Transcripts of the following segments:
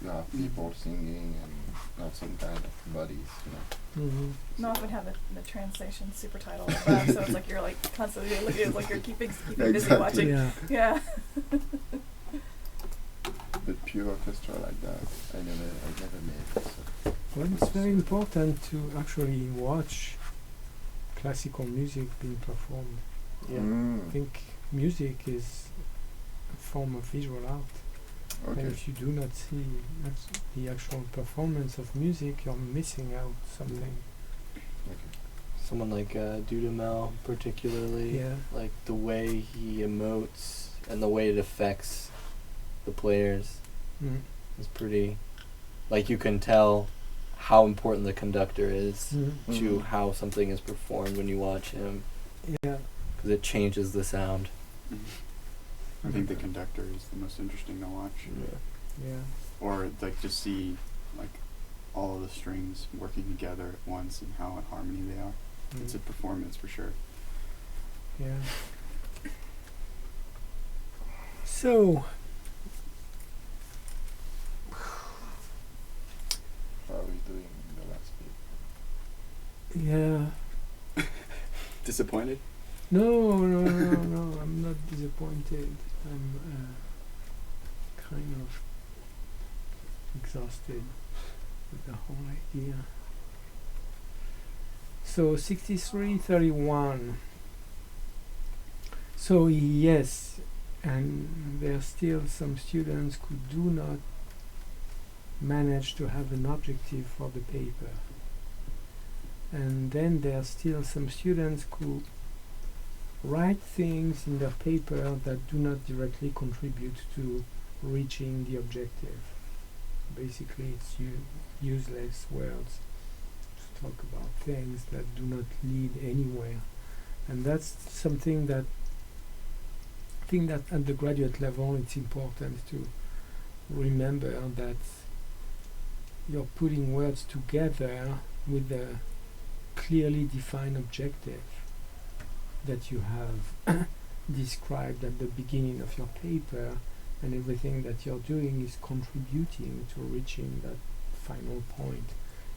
you have people singing and not some kind of bodies, you know. Mm-hmm. No, I would have the translation super title above, so it's like you're like constantly looking, it's like you're keeping busy Exactly. watching. Yeah. Yeah. But pure orchestra like that, I never made it. So. Well, it's very important to actually watch classical music being performed. Yeah. I think music is a form of visual art. Okay. And if you do not see the actual performance of music, you're missing out something. Okay. Someone like Dudamel particularly, Yeah. like the way he emotes and the way it affects the players Mm. is pretty, like you can tell how important the conductor is to Mhm. how something is performed when you watch him, Yeah. because it changes the sound. I think the conductor is the most interesting to watch. Yeah. Or like just see like all of the strings working together at once and how in harmony they are. It's a performance for sure. Yeah. So, How are we doing in the last paper? yeah. Disappointed? No, I'm not disappointed. I'm kind of exhausted with the whole idea. So 63:31. So yes, and there are still some students who do not manage to have an objective for the paper. And then there are still some students who write things in their paper that do not directly contribute to reaching the objective. Basically, it's useless words to talk about things that do not lead anywhere. And that's something that I think that at the graduate level it's important to remember that you're putting words together with a clearly defined objective that you have described at the beginning of your paper, and everything that you're doing is contributing to reaching that final point.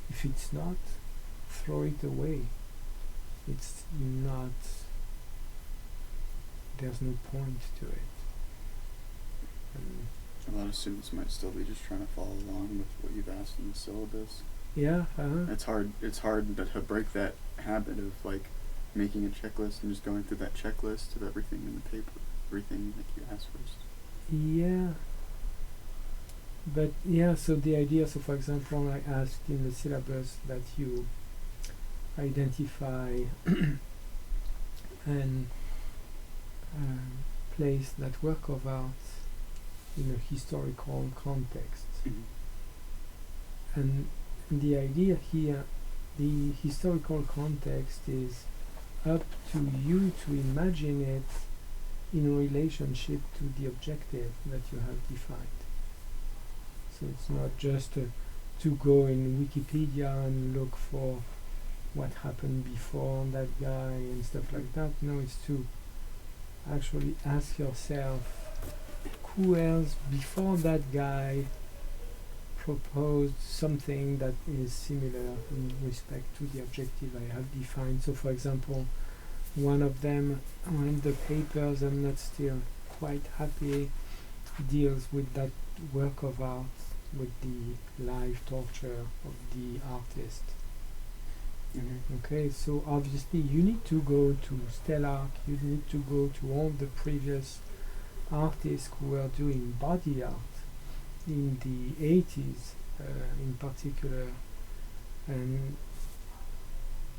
If it's not, throw it away. It's not, there's no point to it. And A lot of students might still be just trying to follow along with what you've asked in the syllabus. yeah, It's hard to break that habit of like making a checklist and just going through that checklist of everything in the paper, everything that you asked first. yeah. But yeah, so the idea, so for example, I asked in the syllabus that you identify and place that work of art in a historical context. And the idea here, the historical context is up to you to imagine it in relationship to the objective that you have defined. So it's not just to go in Wikipedia and look for what happened before that guy and stuff like that. No, it's to actually ask yourself, who else before that guy proposed something that is similar in respect to the objective I have defined. So for example, one of the papers, I'm not still quite happy, deals with that work of art, with the live torture of the artist. Okay, so obviously you need to go to Stellark, you need to go to all the previous artists who were doing body art in the 80s in particular,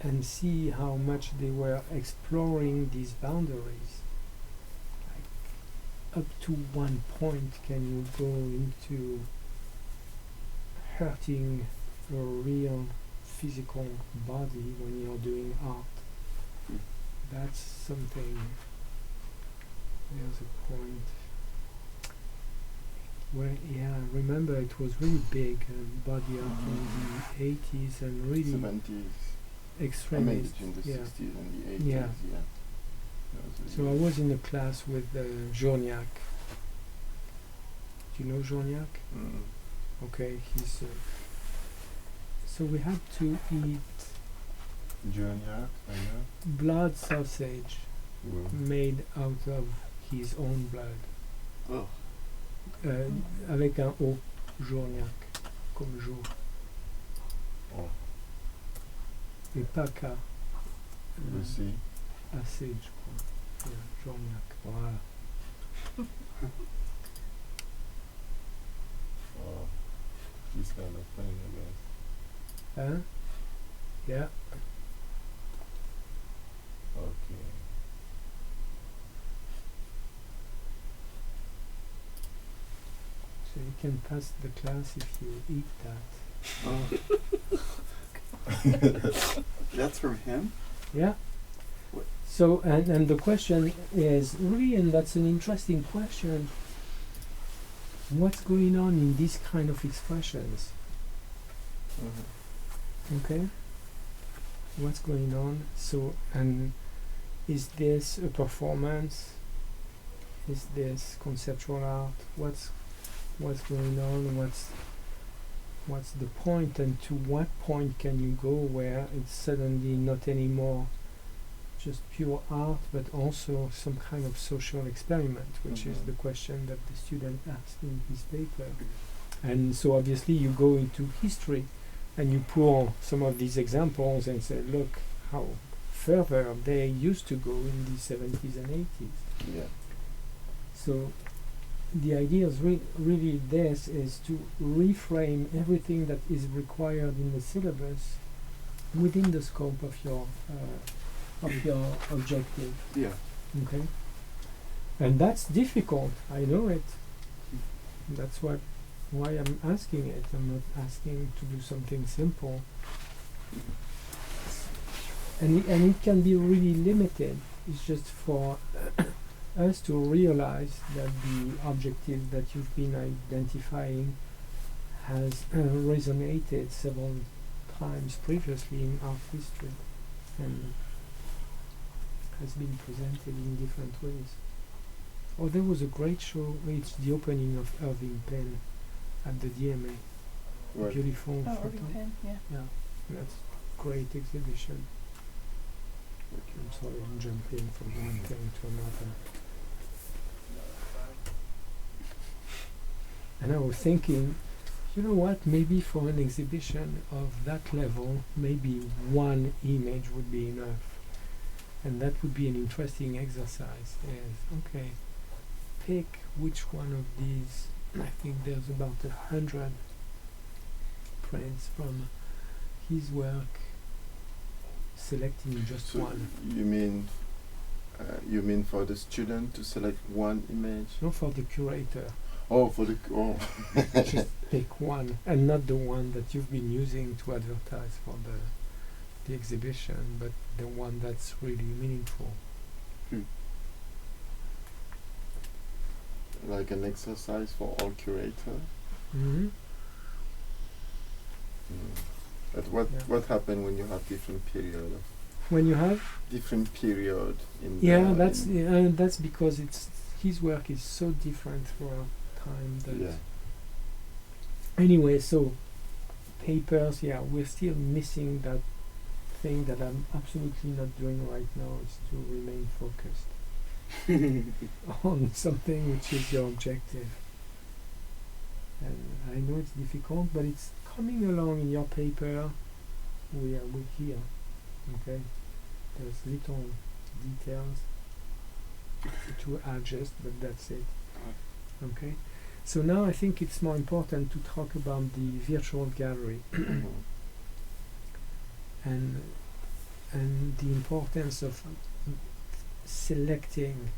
and see how much they were exploring these boundaries. Like, up to one point can you go into hurting a real physical body when you're doing art. That's something. There's a point where, yeah, I remember it was really big, body art in the 80s and really 70s. I mean extremist. between the Yeah. 60s and the 80s. Yeah. That was So I really- was in a class with Journiac. Do you know Journiac? Mm. Okay, he's. So we have to eat Junior, I know. blood sausage made out of his own blood. Oh. Avec un O, journiac, comme jour. Oh, Et pas K. Lucy. Assez, je crois. Yeah, journiac. Voilà. Oh, this kind of thing, I guess. Hein? Yeah. Okay. So you can pass the class if you eat that. Oh. That's from him? Yeah. What? So and the question is really, and that's an interesting question. What's going on in these kind of expressions? Okay. What's going on? So, and is this a performance? Is this conceptual art? What's going on? What's the point, and to what point can you go where it's suddenly not anymore just pure art, but also some kind of social experiment, which is the question that the student asked in his paper. And so obviously you go into history and you pull some of these examples and say, look how further they used to go in the 70s and 80s. Yeah. So the idea is really this is to reframe everything that is required in the syllabus within the scope of your objective. Yeah. Okay, and that's difficult. I know it. That's why I'm asking it. I'm not asking to do something simple. And it can be really limited. It's just for us to realize that the objective that you've been identifying has resonated several times previously in art history and has been presented in different ways. Oh, there was a great show. It's the opening of Irving Penn at the DMA. Right. Beautiful Oh, photo. Irving Penn, yeah. Yeah, that's great exhibition. I'm sorry, I'm jumping from one thing to another. And I was thinking, you know what, maybe for an exhibition of that level, maybe one image would be enough. And that would be an interesting exercise. Is, okay, pick which one of these, I think there's about 100 prints from his work, selecting just So one. you mean for the student to select one image? Not for the curator. Oh, for the Just pick one, and not the one that you've been using to advertise for the exhibition, but the one that's really meaningful. Like an exercise for all curators. Mm-hmm. But Yeah. what happened when you have different period of When you have, different period in yeah, the that's because it's his work is so different throughout time that. yeah. Anyway, so papers, yeah, we're still missing that thing that I'm absolutely not doing right now, is to remain focused on something which is your objective. And I know it's difficult, but it's coming along in your paper. We're here, okay? There's little details to adjust, but that's it, okay? So now I think it's more important to talk about the virtual gallery and the importance of selecting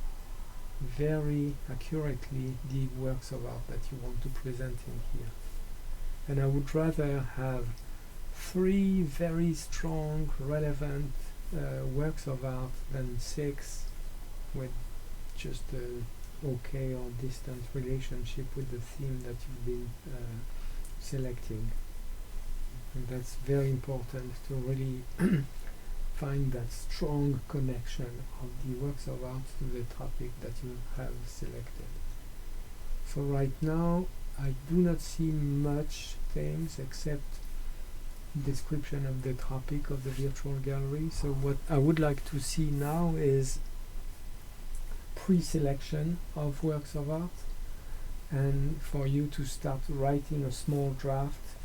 very accurately the works of art that you want to present in here. And I would rather have 3 very strong, relevant works of art than 6 with just a okay or distant relationship with the theme that you've been selecting. And that's very important to really find that strong connection of the works of art to the topic that you have selected. So right now I do not see much things except description of the topic of the virtual gallery. So what I would like to see now is pre-selection of works of art, and for you to start writing a small draft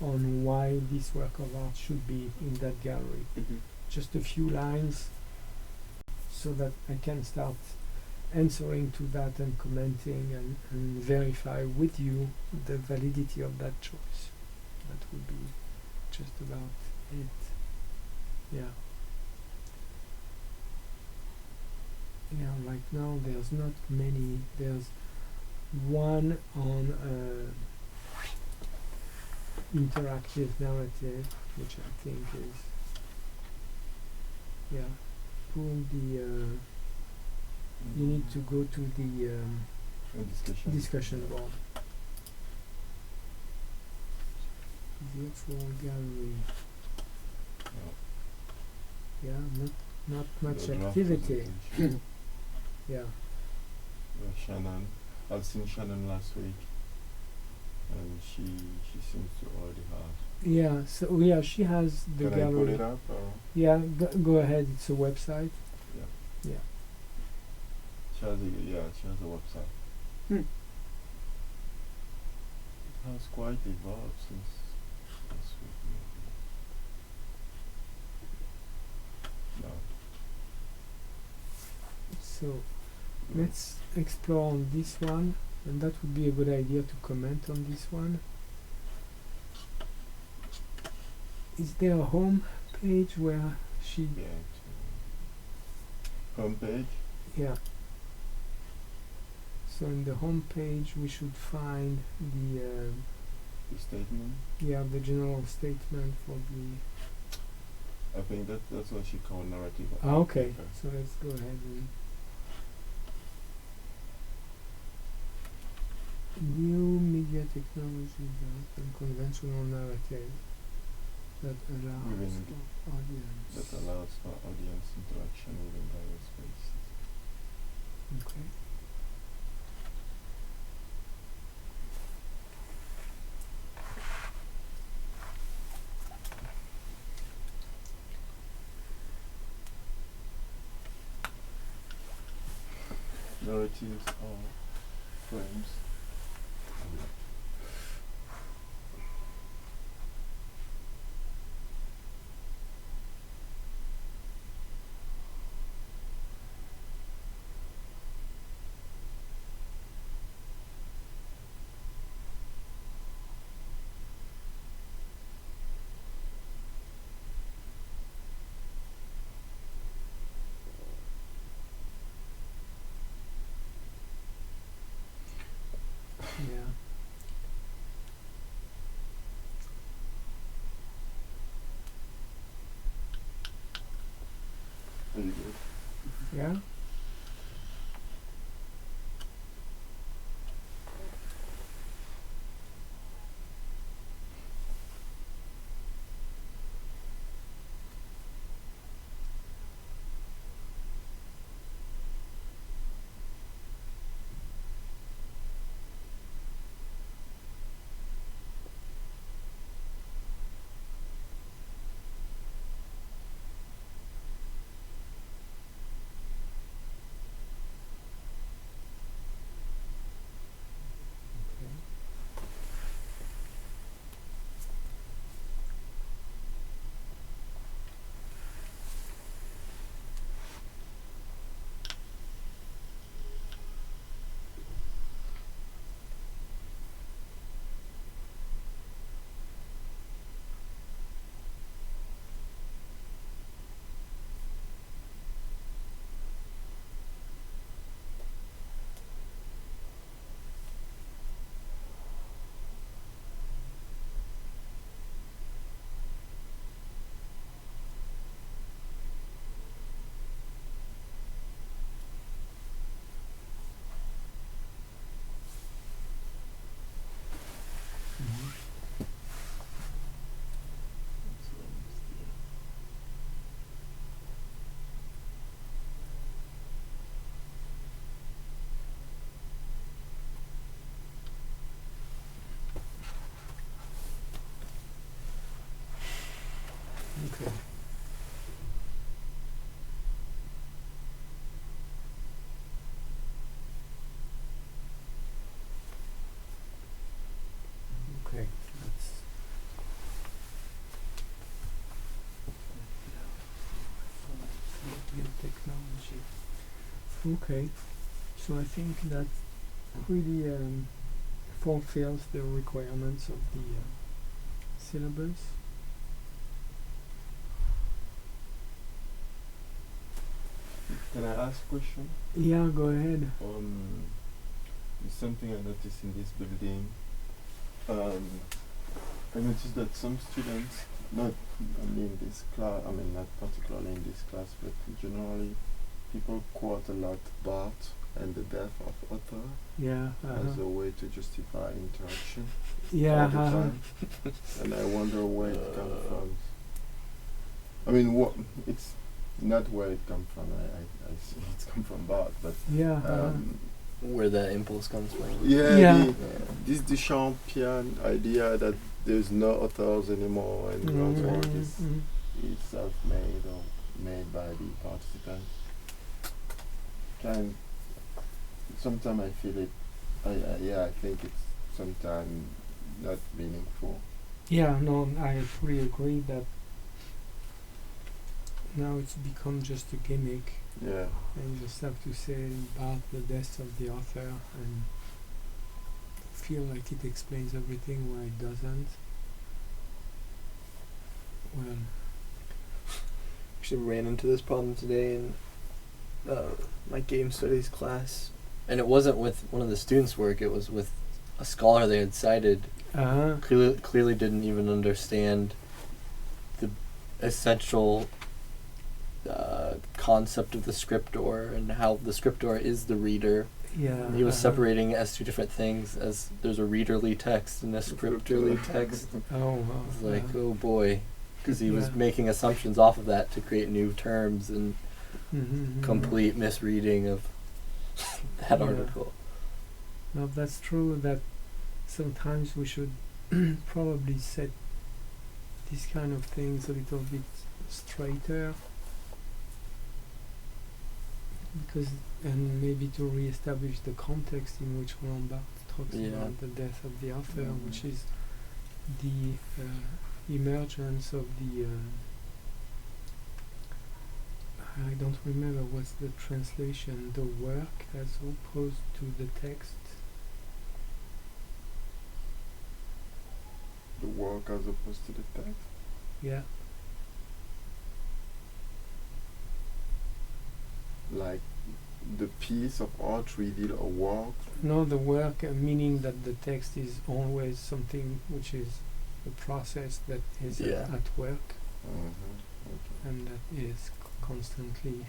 on why this work of art should be in that gallery. Mm-hmm. Just a few lines so that I can start answering to that and commenting and verify with you the validity of that choice. That would be just about it. Yeah. Yeah, right now there's not many. There's one on interactive narrative, which I think is, yeah, pull the, you need to go to the discussion board. Virtual gallery. Yeah, not much The draft activity. presentation. Yeah. Shannon. I've seen Shannon last week, and she seems to already have. Yeah, so yeah, she has the Can gallery. I put it up or? Yeah, go ahead. It's a website. Yeah. Yeah. She has a website. Hmm. It has quite evolved since last week. Maybe. No. So let's explore on this one, and that would be a good idea to comment on this one. Is there a home page where she? Yeah. Homepage. Yeah. So in the home page we should find the The statement. the general statement for the. I think that's what she called narrative. Ah, okay. paper. So let's go ahead and. New media technologies and conventional narrative that allows Within for audience. That allows for audience interaction within various spaces. Okay. Narratives are frames. Yeah. Very good. Yeah. Okay. Okay, that's real technology. Okay, so I think that really fulfills the requirements of the syllabus. Can I ask a question? Yeah, go ahead. It's something I noticed in this building. I noticed that some students, not only in this class, I mean not particularly in this class, but generally, people quote a lot Barth and the death of author Yeah. as a way to justify interaction Yeah. all the time. And I wonder where it comes from. I mean, it's not where it comes from. I see it's come from Barth, but Yeah. Where that impulse comes from. Yeah. this Duchampian idea that there's no authors anymore and God's work is self-made or made by the participants. Sometimes I feel it. I think it's sometimes not meaningful. Yeah, no, I fully agree that now it's become just a gimmick, Yeah. and you just have to say about the death of the author and feel like it explains everything where it doesn't. Well, Actually ran into this problem today in my game studies class, and it wasn't with one of the students' work. It was with a scholar they had cited. Clearly didn't even understand the essential concept of the scriptor and how the scriptor is the reader. yeah. He was separating it as two different things, as there's a readerly text and a scripturally text. Oh, wow. It's like, oh boy, because he was Yeah. making assumptions off of that to create new terms and complete misreading of that Yeah. article. No, that's true that sometimes we should probably set these kind of things a little bit straighter, because and maybe to re-establish the context in which Roland Barthes talks Yeah. about the death of the author, which is the emergence of the I don't remember what's the translation, the work as opposed to the text. The work as opposed to the text. Yeah. Like the piece of art reveal a work. No, the work, meaning that the text is always something which is a process that is Yeah. at work, Okay. and that is constantly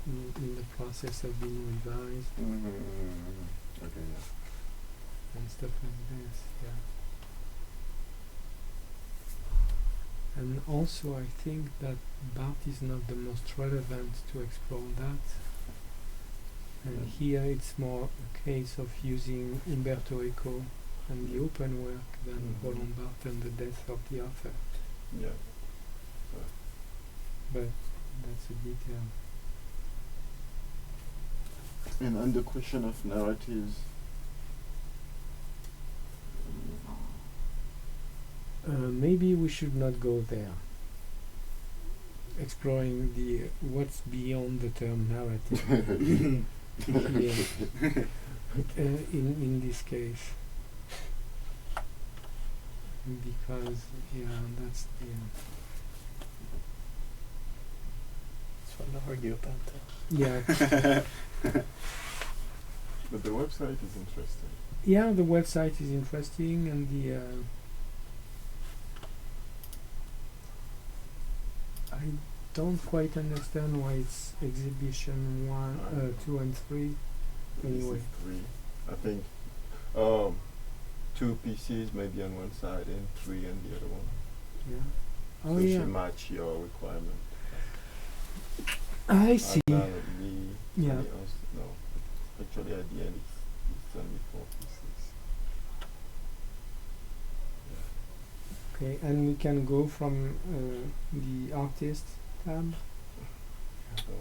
in the process of being revised Okay, yeah. and stuff like this. Yeah. And also, I think that Barthes is not the most relevant to explore that. And Mm. here it's more a case of using Umberto Eco and the open work than Mhm. Roland Barthes and the death of the author. Yeah. But that's a detail. And on the question of narratives, Maybe we should not go there. Exploring the what's beyond the term narrative. Yeah. In this case, because that's It's fun to argue about that. yeah. but the website is interesting. Yeah, the website is interesting, and the I don't quite understand why it's exhibition 1, 2, and 3. Anyway. This is 3. I think 2 pieces maybe on one side and 3 on the other one. Yeah. Oh so yeah. should match your requirement. I see. Apparently, Yeah. somebody else, no. Actually, at the end, it's only 4 pieces. Okay, and we can go from the artist tab. So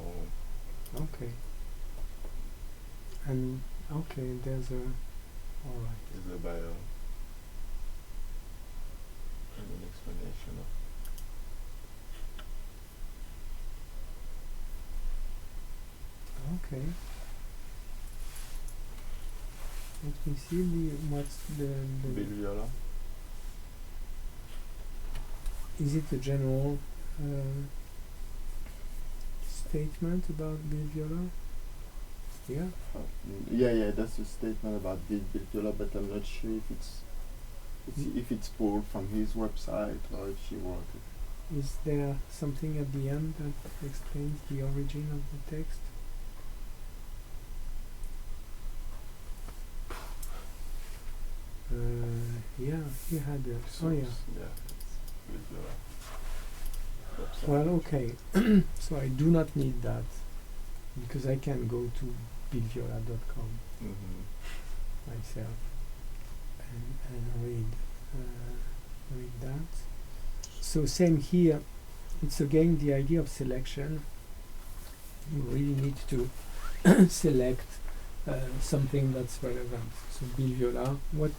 Okay. And okay, there's a. All right. is a bio and an explanation of Okay. Let me see what's the Bill Viola. is it a general statement about Bill Viola? Yeah. Yeah, that's a statement about Bill Viola, but I'm not sure if it's pulled from his website or if she wrote it. Is there something at the end that explains the origin of the text? Yeah, you had a. Oh yeah. Yeah, it's Bill Viola. Website. Well, okay. So I do not need that because I can go to billviola.com Mm-hmm. myself and read that. So same here. It's again the idea of selection. You really need to select something that's relevant. So Bill Viola, what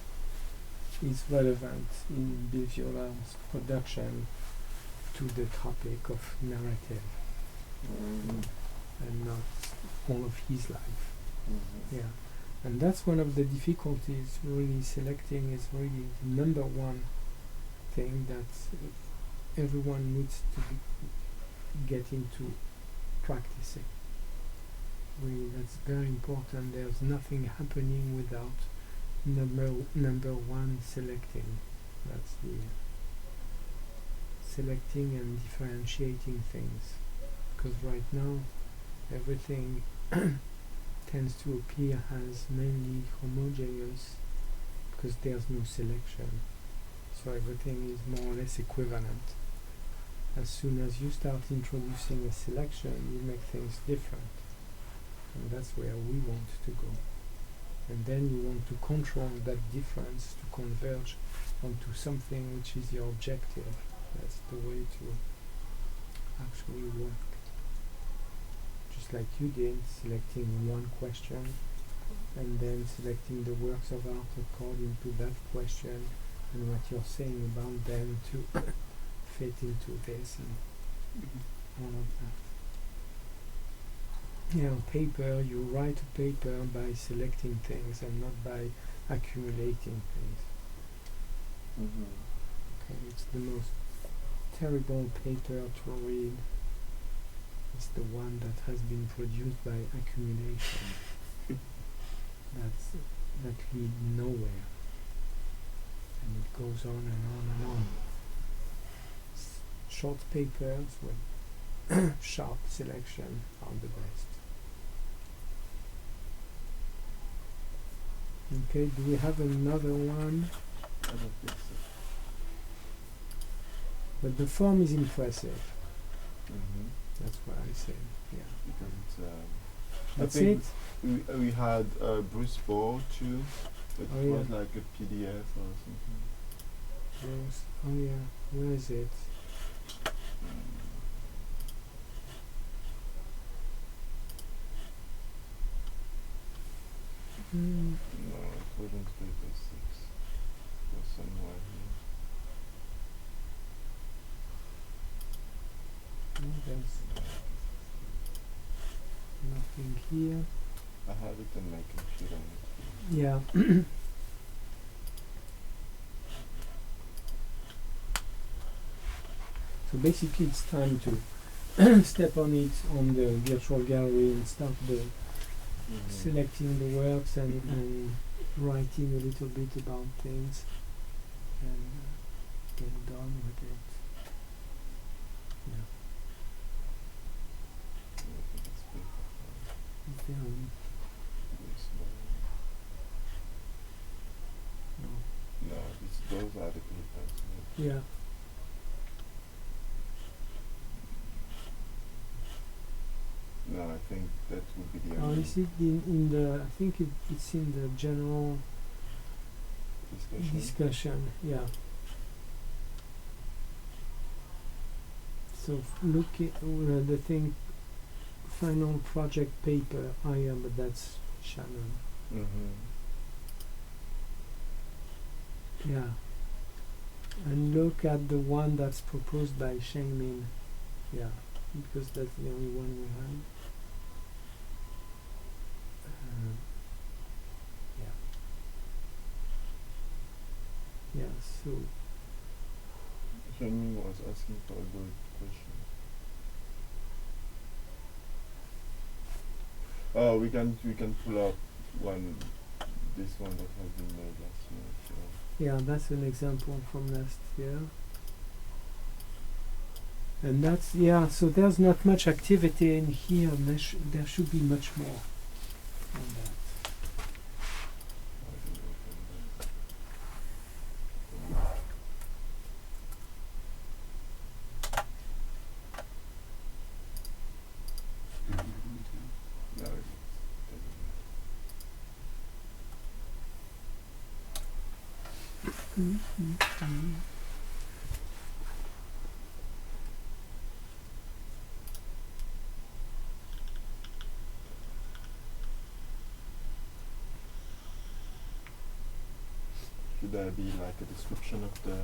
is relevant in Bill Viola's production to the topic of narrative and not all of his life. Yeah, and that's one of the difficulties. Really, selecting is really the number one thing that everyone needs to get into practicing. Really, that's very important. There's nothing happening without number one selecting. That's the selecting and differentiating things. Because right now, everything tends to appear as mainly homogeneous because there's no selection. So everything is more or less equivalent. As soon as you start introducing a selection, you make things different. And that's where we want to go. And then you want to control that difference to converge onto something which is your objective. That's the way to actually work. Just like you did, selecting one question and then selecting the works of art according to that question and what you're saying about them to fit into this and all of that. Yeah, on paper, you write a paper by selecting things and not by accumulating things. Okay, it's the most terrible paper to read. It's the one that has been produced by accumulation. That lead nowhere. And it goes on and on and on. Short papers with sharp selection are the best. Okay, do we have another one? I don't think so. But the form is impressive. Mm-hmm. That's what I say. Yeah. Because it's That's I think it. we had Bruce Bow too, but Oh, it yeah. was like a PDF or something. Yes. Oh yeah. Where is it? Mm. No, it wasn't paper 6. It was somewhere here. No, there's nothing here. I have it on my computer. Yeah. So basically it's time to step on it on the virtual gallery and start the selecting the works and writing a little bit about things and get done with it. Yeah. I think it's paper. Is there Very small. no. No, those are the papers. Yeah. No, I think that would be the Oh, only is it in the? I think it's in the general discussion. discussion. Yeah. So look at the thing, final project paper. Oh yeah, but that's Shannon. Mm-hmm. Yeah. And look at the one that's proposed by Shangmin. Yeah, because that's the only one we have. Yeah. Yeah, so Shenming was asking for a good question. Oh, we can pull up this one that has been made last year. So. yeah, that's an example from last year. And that's, yeah, so there's not much activity in here, and there should be much more on that. I will open that. No, it doesn't Should there be like a description of the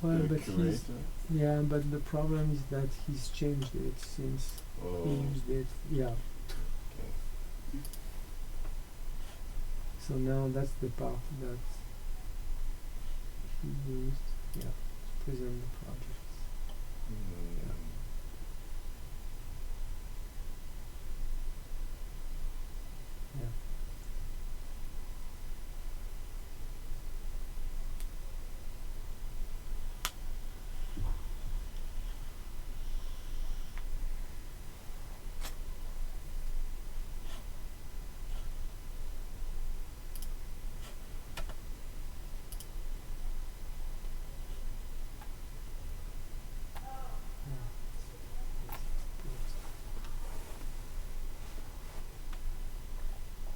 Well, but curator? yeah, but the problem is that he's changed it since Oh, he used it. Yeah. okay. So now that's the part that he used. Yeah, to present the projects. Mm. Yeah.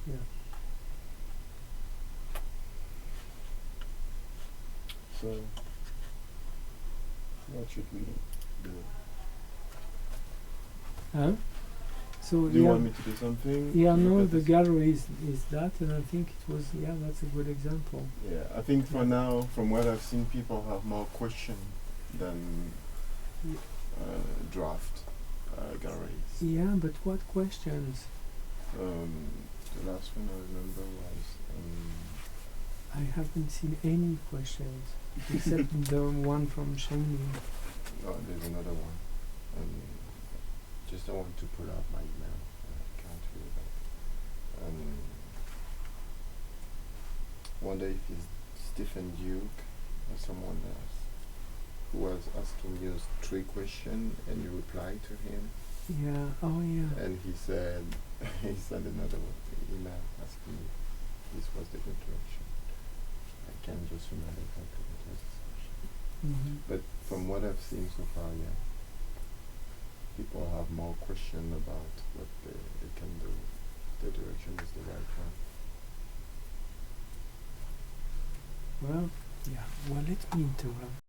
Yeah. So, what should we do? Huh? So Do you yeah. want me to do something? Yeah, to look no, at the this? gallery is that, and I think it was, yeah, that's a good example. Yeah, I think for now, from what I've seen, people have more question than draft galleries. Yeah, but what questions? The last one I remember was I haven't seen any questions except the one from Shangmin. oh, there's another one. Just don't want to pull out my email. I can't read that. Wonder if it's Stephen Duke or someone else who was asking you 3 questions and you replied to him. Yeah, oh yeah. And he said, he sent another email asking if this was the good direction. I can't just remember exactly what was this question. Mm-hmm. But from what I've seen so far, yeah, people have more question about what they can do. The direction is the right one. Well, yeah, well, let me interrupt.